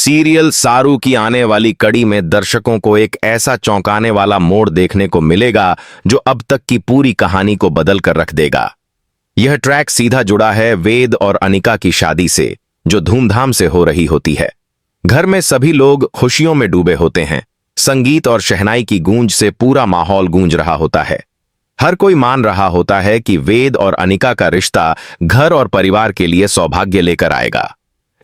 Serial सारू की आने वाली कड़ी में दर्शकों को एक ऐसा चौंकाने वाला मोड़ देखने को मिलेगा जो अब तक की पूरी कहानी को बदल कर रख देगा। यह ट्रैक सीधा जुड़ा है वेद और अनिका की शादी से, जो धूमधाम से हो रही होती है। घर में सभी लोग खुशियों में डूबे होते हैं। संगीत और शहनाई की गूंज से पूरा माहौल गूंज रहा होता है। हर कोई मान रहा होता है कि वेद और अनिका का रिश्ता घर और परिवार के लिए सौभाग्य लेकर आएगा।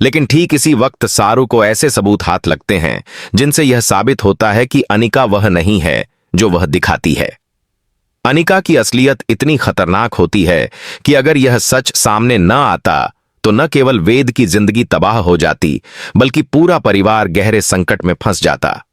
लेकिन ठीक इसी वक्त सारू को ऐसे सबूत हाथ लगते हैं जिनसे यह साबित होता है कि अनिका वह नहीं है जो वह दिखाती है। अनिका की असलियत इतनी खतरनाक होती है कि अगर यह सच सामने न आता तो न केवल वेद की जिंदगी तबाह हो जाती, बल्कि पूरा परिवार गहरे संकट में फंस जाता।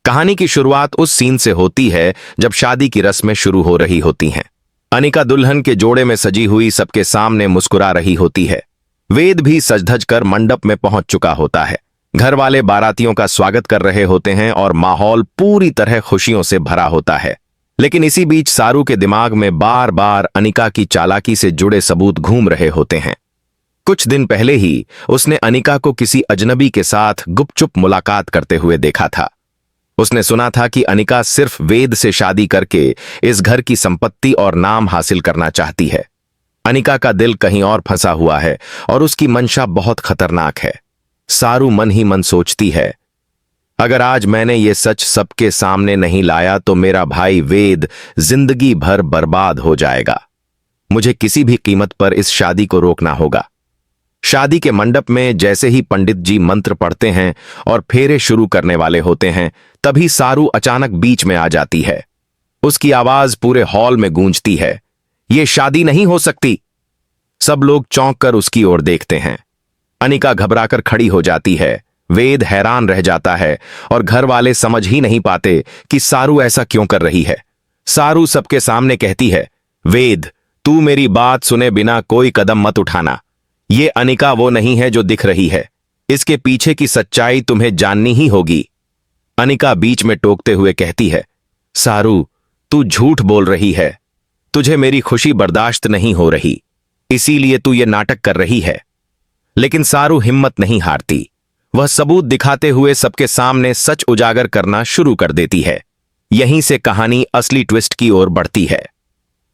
कहानी की शुरुआत उस सीन से होती है जब शादी की रस्में शुरू हो रही होती हैं। अनिका दुल्हन के जोड़े में सजी हुई सबके सामने मुस्कुरा रही होती है। वेद भी सज-धज कर मंडप में पहुंच चुका होता है। घर वाले बारातियों का स्वागत कर रहे होते हैं और माहौल पूरी तरह खुशियों से भरा होता है। लेकिन इसी बीच सारू के दिमाग में बार बार अनिका की चालाकी से जुड़े सबूत घूम रहे होते हैं। कुछ दिन पहले ही उसने अनिका को किसी अजनबी के साथ गुपचुप मुलाकात करते हुए देखा था। उसने सुना था कि अनिका सिर्फ वेद से शादी करके इस घर की संपत्ति और नाम हासिल करना चाहती है। अनिका का दिल कहीं और फंसा हुआ है और उसकी मंशा बहुत खतरनाक है। सारू मन ही मन सोचती है, अगर आज मैंने ये सच सबके सामने नहीं लाया तो मेरा भाई वेद जिंदगी भर बर्बाद हो जाएगा। मुझे किसी भी कीमत पर इस शादी को रोकना होगा। शादी के मंडप में जैसे ही पंडित जी मंत्र पढ़ते हैं और फेरे शुरू करने वाले होते हैं, तभी सारू अचानक बीच में आ जाती है। उसकी आवाज पूरे हॉल में गूंजती है, ये शादी नहीं हो सकती। सब लोग चौंक कर उसकी ओर देखते हैं। अनिका घबराकर खड़ी हो जाती है। वेद हैरान रह जाता है और घर वाले समझ ही नहीं पाते कि सारू ऐसा क्यों कर रही है। सारू सबके सामने कहती है, वेद, तू मेरी बात सुने बिना कोई कदम मत उठाना। ये अनिका वो नहीं है जो दिख रही है। इसके पीछे की सच्चाई तुम्हें जाननी ही होगी। अनिका बीच में टोकते हुए कहती है, सारू, तू झूठ बोल रही है। तुझे मेरी खुशी बर्दाश्त नहीं हो रही, इसीलिए तू ये नाटक कर रही है। लेकिन सारू हिम्मत नहीं हारती। वह सबूत दिखाते हुए सबके सामने सच उजागर करना शुरू कर देती है। यहीं से कहानी असली ट्विस्ट की ओर बढ़ती है।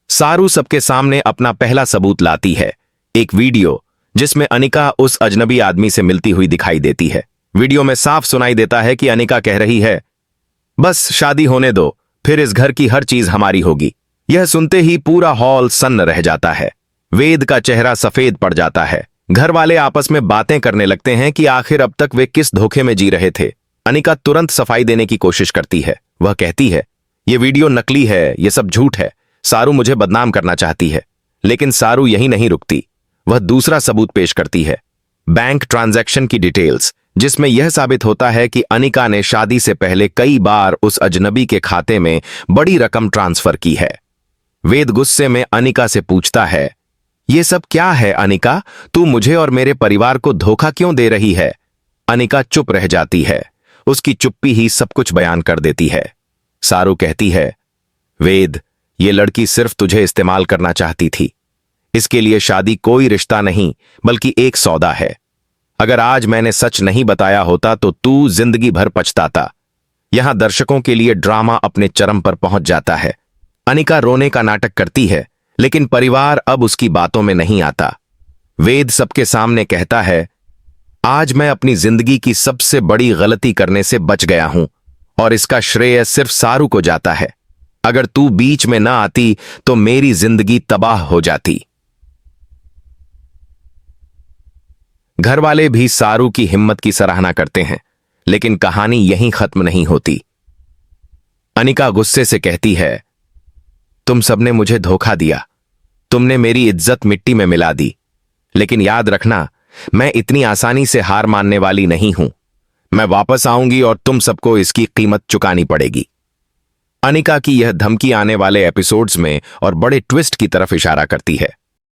सारू सबके सामने अपना पहला सबूत लाती है, एक वीडियो जिसमें अनिका उस अजनबी आदमी से मिलती हुई दिखाई देती है। वीडियो में साफ सुनाई देता है कि अनिका कह रही है, बस शादी होने दो, फिर इस घर की हर चीज हमारी होगी। यह सुनते ही पूरा हॉल सन्न रह जाता है। वेद का चेहरा सफेद पड़ जाता है। घर वाले आपस में बातें करने लगते हैं कि आखिर अब तक वे किस धोखे में जी रहे थे। अनिका तुरंत सफाई देने की कोशिश करती है। वह कहती है, यह वीडियो नकली है, यह सब झूठ है। सारू मुझे बदनाम करना चाहती है। लेकिन सारू यही नहीं रुकती। वह दूसरा सबूत पेश करती है, बैंक ट्रांजैक्शन की डिटेल्स, जिसमें यह साबित होता है कि अनिका ने शादी से पहले कई बार उस अजनबी के खाते में बड़ी रकम ट्रांसफर की है। वेद गुस्से में अनिका से पूछता है, ये सब क्या है अनिका? तू मुझे और मेरे परिवार को धोखा क्यों दे रही है? अनिका चुप रह जाती है। उसकी चुप्पी ही सब कुछ बयान कर देती है। सारू कहती है, वेद, ये लड़की सिर्फ तुझे इस्तेमाल करना चाहती थी। इसके लिए शादी कोई रिश्ता नहीं, बल्कि एक सौदा है। अगर आज मैंने सच नहीं बताया होता तो तू जिंदगी भर पछताता। यहां दर्शकों के लिए ड्रामा अपने चरम पर पहुंच जाता है। अनिका रोने का नाटक करती है, लेकिन परिवार अब उसकी बातों में नहीं आता। वेद सबके सामने कहता है, आज मैं अपनी जिंदगी की सबसे बड़ी गलती करने से बच गया हूं और इसका श्रेय सिर्फ सारू को जाता है। अगर तू बीच में ना आती तो मेरी जिंदगी तबाह हो जाती। घर वाले भी सारू की हिम्मत की सराहना करते हैं, लेकिन कहानी यहीं खत्म नहीं होती। अनिका गुस्से से कहती है, तुम सबने मुझे धोखा दिया। तुमने मेरी इज्जत मिट्टी में मिला दी। लेकिन याद रखना, मैं इतनी आसानी से हार मानने वाली नहीं हूं। मैं वापस आऊंगी और तुम सबको इसकी कीमत चुकानी पड़ेगी। अनिका की यह धमकी आने वाले एपिसोड्स में और बड़े ट्विस्ट की तरफ इशारा करती है।